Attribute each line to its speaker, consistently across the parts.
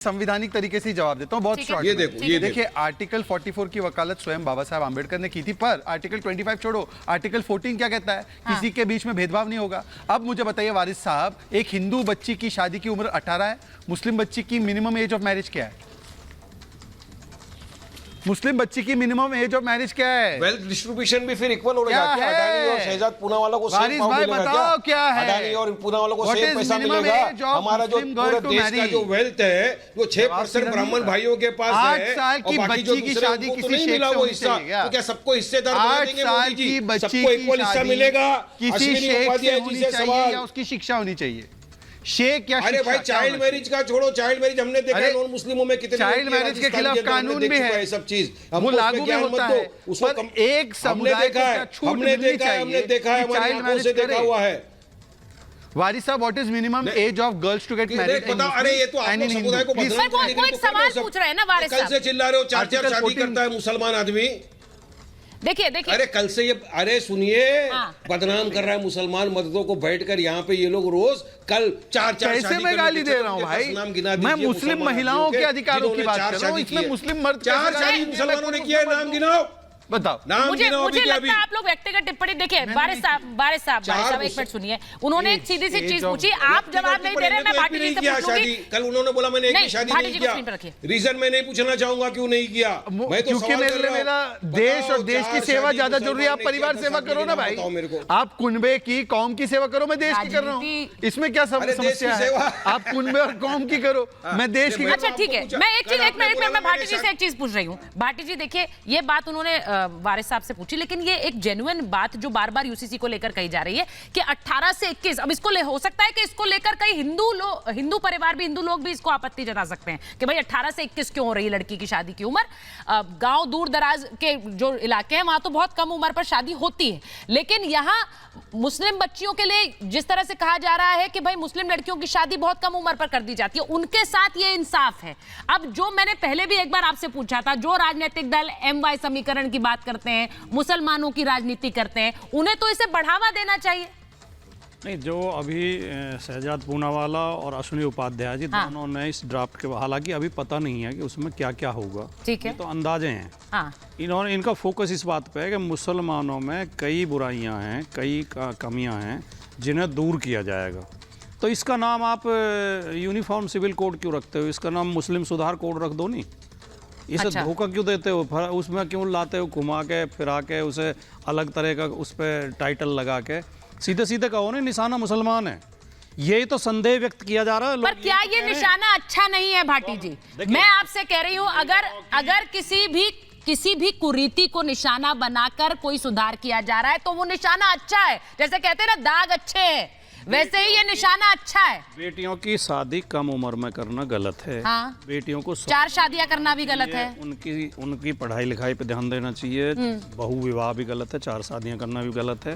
Speaker 1: संविधानिक तरीके से जवाब देता हूं, बहुत शॉर्ट।
Speaker 2: ये
Speaker 1: देखिए आर्टिकल 44 की वकालत स्वयं बाबा साहब आंबेडकर ने की थी, पर आर्टिकल 25 छोड़ो, आर्टिकल 14 क्या कहता है? किसी के बीच में भेदभाव नहीं होगा। अब मुझे बताइए वारिस साहब, एक हिंदू बच्ची की शादी की उम्र 18 है, मुस्लिम बच्ची की मिनिमम एज ऑफ मैरिज क्या है? मुस्लिम बच्ची की मिनिमम एज ऑफ मैरिज क्या है?
Speaker 2: वेल्थ डिस्ट्रीब्यूशन भी फिर इक्वल हो रहा है। अडानी और शहजाद पूना वालों को
Speaker 1: वारिस भाई बताओ क्या है?
Speaker 2: अडानी और पूना वालों को सेम पैसा मिलेगा। हमारा जो पूरे देश का जो वेल्थ है वो 6% ब्राह्मण भाइयों के पास है।
Speaker 1: 8 साल की बच्ची की शादी किसी शेख से होनी चाहिए?
Speaker 2: तो क्या सबको हिस्सेदार बना देंगे?
Speaker 1: 8 साल की बच्ची
Speaker 2: सबको इक्वल हिस्सा मिलेगा?
Speaker 1: किसी शेख से होनी चाहिए या उसकी शिक्षा होनी चाहिए? शेख या
Speaker 2: अरे भाई चाइल्ड मैरिज का छोड़ो, चाइल्ड मैरिज हमने देखा है नॉन मुस्लिमों में कितने
Speaker 1: चाइल्ड मैरिज के खिलाफ कानून भी है,
Speaker 2: सब चीज
Speaker 1: वो लागू भी होता है। उसको एक समुदाय को क्या छूट मिलनी चाहिए?
Speaker 2: हमने देखा है, हमारी आंखों से देखा हुआ है।
Speaker 1: वारिस साहब, what is minimum age of girls to get married?
Speaker 2: बताओ। अरे ये तो आप लोग समुदाय को बदनाम करने के लिए
Speaker 3: सवाल पूछ रहे हैं ना वारिस साहब।
Speaker 2: कल से चिल्ला रहे हो 4 शादी करता है मुसलमान आदमी।
Speaker 3: देखिए
Speaker 2: अरे कल से ये, अरे सुनिए, बदनाम कर रहा है मुसलमान मर्दों को बैठकर यहाँ पे ये लोग रोज कल 4
Speaker 1: कैसे मैं गाली दे रहा हूँ भाई? मैं मुस्लिम महिलाओं के अधिकारों की बात कर रहा हूँ, इसमें मुस्लिम मर्द
Speaker 2: 4 शादी मुसलमानों ने किया है। नाम गिनाओ,
Speaker 1: बताओ।
Speaker 3: मुझे लगता है आप लोग व्यक्तिगत टिप्पणी। देखिए वारिस साहब एक मिनट सुनिए। उन्होंने एक सीधी सी चीज पूछी, आप जवाब नहीं दे रहे। मैं भाटी जी से पूछूंगी।
Speaker 2: कल उन्होंने बोला मैंने एक भी शादी नहीं किया। रीजन मैं नहीं पूछना चाहूंगा क्यों नहीं किया। मैं तो
Speaker 1: क्योंकि मेरा देश और देश की सेवा ज्यादा जरूरी है। आप परिवार सेवा करो ना भाई, आप कुनबे की कौम की सेवा करो, मैं देश की कर रहा हूँ। इसमें क्या समस्या है? आप कुनबे और कौम की करो, मैं देश की।
Speaker 3: अच्छा ठीक है, मैं एक मिनट में मैं भाटी जी से एक चीज पूछ रही हूँ। भाटी जी देखिए, ये बात उन्होंने वारिस साहब से पूछी, लेकिन ये एक जेन्युइन बात जो बार बार यूसीसी को लेकर कही जा रही है कि 18 से 21, अब इसको हो सकता है कि इसको लेकर कई हिंदू परिवार भी, हिंदू लोग भी इसको आपत्ति जता सकते हैं कि भाई 18 से 21 क्यों हो रही है लड़की की शादी की उम्र। गांव दूर दराज के जो इलाके हैं वहां तो बहुत कम उम्र पर शादी होती है, लेकिन यहां मुस्लिम बच्चियों के लिए जिस तरह से कहा जा रहा है कि भाई मुस्लिम लड़कियों की शादी बहुत कम उम्र पर कर दी जाती है, उनके साथ ये इंसाफ है। अब जो मैंने पहले भी एक बार आपसे पूछा था, जो राजनीतिक दल MY समीकरण की बात करते हैं, मुसलमानों की राजनीति करते हैं, उन्हें तो इसे बढ़ावा देना चाहिए।
Speaker 4: नहीं, जो अभी शहजाद पूनावाला और अश्विनी उपाध्याय जी दोनों ने इस ड्राफ्ट के, हालांकि अभी पता नहीं है कि उसमें क्या क्या होगा,
Speaker 3: ठीक है,
Speaker 4: तो अंदाजे हैं। इनका फोकस इस बात पे है कि मुसलमानों में कई बुराइयां हैं, कई कमियां हैं जिन्हें दूर किया जाएगा। तो इसका नाम आप यूनिफॉर्म सिविल कोड क्यों रखते हो? इसका नाम मुस्लिम सुधार कोड रख दो। नहीं, इसे धोखा क्यों देते हो? उसमें क्यों लाते हो घुमा के फिरा के, उसे अलग तरह का उस पर टाइटल लगा के? सीधे सीधे कहो ना, निशाना मुसलमान है। यही तो संदेह व्यक्त किया जा रहा है।
Speaker 3: पर क्या ये निशाना अच्छा नहीं है भाटी जी? मैं आपसे कह रही हूं, अगर किसी भी कुरीति को निशाना बनाकर कोई सुधार किया जा रहा है तो वो निशाना अच्छा है। जैसे कहते हैं ना, दाग अच्छे हैं, वैसे ही ये निशाना अच्छा है।
Speaker 4: बेटियों की शादी कम उम्र में करना गलत है। बेटियों को
Speaker 3: 4 शादियां करना भी गलत है।
Speaker 4: उनकी पढ़ाई लिखाई पे ध्यान देना चाहिए। बहु विवाह भी गलत है, 4 शादियां करना भी गलत है।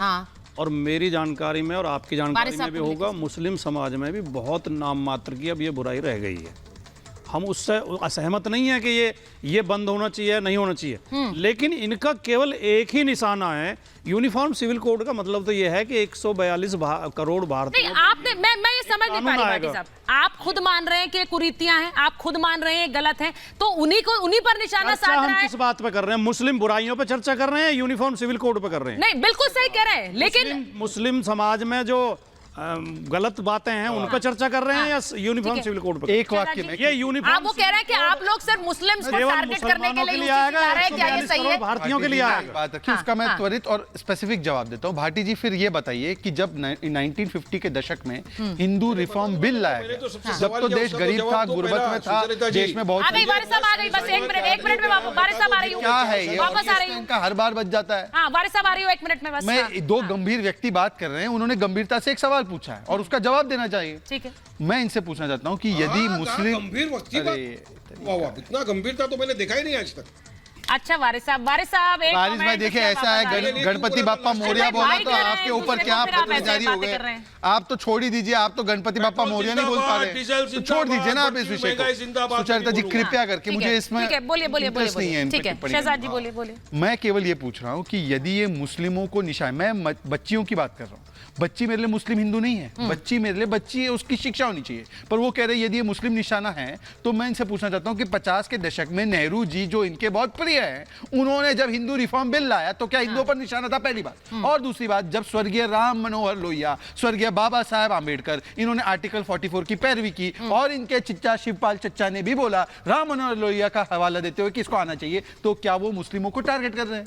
Speaker 4: और मेरी जानकारी में और आपकी जानकारी में भी होगा, मुस्लिम समाज में भी बहुत नाम मात्र की अब ये बुराई रह गई है। हम उससे असहमत नहीं है कि ये बंद होना चाहिए, नहीं होना चाहिए, लेकिन इनका केवल एक ही निशाना है। यूनिफॉर्म सिविल कोड का मतलब तो ये है कि 142 करोड़ भारतीय।
Speaker 3: आपने मैं ये समझ नहीं पा रही भाटी साहब, आप खुद मान रहे हैं कि कुरीतियां हैं, आप खुद मान रहे हैं गलत हैं, तो उन्हीं पर निशाना साध रहा है।
Speaker 4: हम किस बात पे कर रहे हैं? मुस्लिम बुराइयों पे चर्चा कर रहे हैं, यूनिफॉर्म सिविल कोड पे कर रहे हैं?
Speaker 3: नहीं, बिल्कुल सही कह रहे हैं, लेकिन
Speaker 4: मुस्लिम समाज में जो गलत बातें हैं उन पर चर्चा कर रहे हैं या यूनिफॉर्म सिविल कोड पर?
Speaker 1: एक वाक्य में
Speaker 4: ये यूनिफॉर्म,
Speaker 3: आप वो कह रहे हैं कि आप लोग सिर्फ मुस्लिम्स को टारगेट करने के लिए
Speaker 4: आएगा,
Speaker 3: क्या ये सही है?
Speaker 4: भारतीयों के लिए आएगा।
Speaker 1: बात है उसका मैं त्वरित और स्पेसिफिक जवाब देता हूँ। भाटी जी, फिर ये बताइए कि जब 1950 के दशक में हिंदू रिफॉर्म बिल लाया गया, जब तो देश गरीब था, गुर्बत में था, देश में बहुत।
Speaker 3: वारिस साहब आ गई, बस एक मिनट में वारिस साहब आ रही हूँ।
Speaker 1: क्या है ये?
Speaker 3: वापस आ रही हूँ,
Speaker 1: इनका हर बार बच जाता है।
Speaker 3: हाँ, वारिस साहब आ रही हूँ, 1 मिनट में बस।
Speaker 1: मैं 2 गंभीर व्यक्ति बात कर रहे हैं, उन्होंने गंभीरता से एक सवाल पूछा है और उसका जवाब देना चाहिए।
Speaker 3: ठीक है,
Speaker 1: मैं इनसे पूछना चाहता हूं कि यदि मुस्लिम
Speaker 2: गंभीर व्यक्ति, वाह, इतना गंभीरता तो मैंने देखा ही नहीं आज तक।
Speaker 3: अच्छा वारिस साहब एक
Speaker 1: वारिस भाई देखिए, ऐसा है, गणपति बाप्पा मोरिया बोला तो आपके ऊपर क्या जारी हो गए? आप तो छोड़ ही दीजिए, आप तो गणपति बाप्पा मोरिया नहीं बोल पा रहे, तो छोड़ दीजिए ना आप इस विषय को। सुचरिता जी कृपया करके, मुझे इसमें इंटरेस्ट नहीं है।
Speaker 3: ठीक है, शहजाद जी बोलिए।
Speaker 1: मैं केवल ये पूछ रहा हूँ कि यदि ये मुस्लिमों को निशाना, मैं बच्चियों की बात कर रहा हूँ, बच्ची मेरे लिए मुस्लिम हिंदू नहीं है, बच्ची मेरे लिए बच्ची है, उसकी शिक्षा होनी चाहिए। पर वो कह रहे हैं यदि ये मुस्लिम निशाना है, तो मैं इनसे पूछना चाहता हूं कि 50 के दशक में नेहरू जी जो इनके बहुत प्रिय हैं, उन्होंने जब हिंदू रिफॉर्म बिल लाया तो क्या हिंदुओं पर निशाना था? पहली बात। और दूसरी बात, जब स्वर्गीय राम मनोहर लोहिया, स्वर्गीय बाबा साहेब आंबेडकर, इन्होंने आर्टिकल 44 की पैरवी की और इनके चिच्चा शिवपाल चच्चा ने भी बोला राम मनोहर लोहिया का हवाला देते हुए कि इसको आना चाहिए, तो क्या वो मुस्लिमों को टारगेट कर रहे हैं?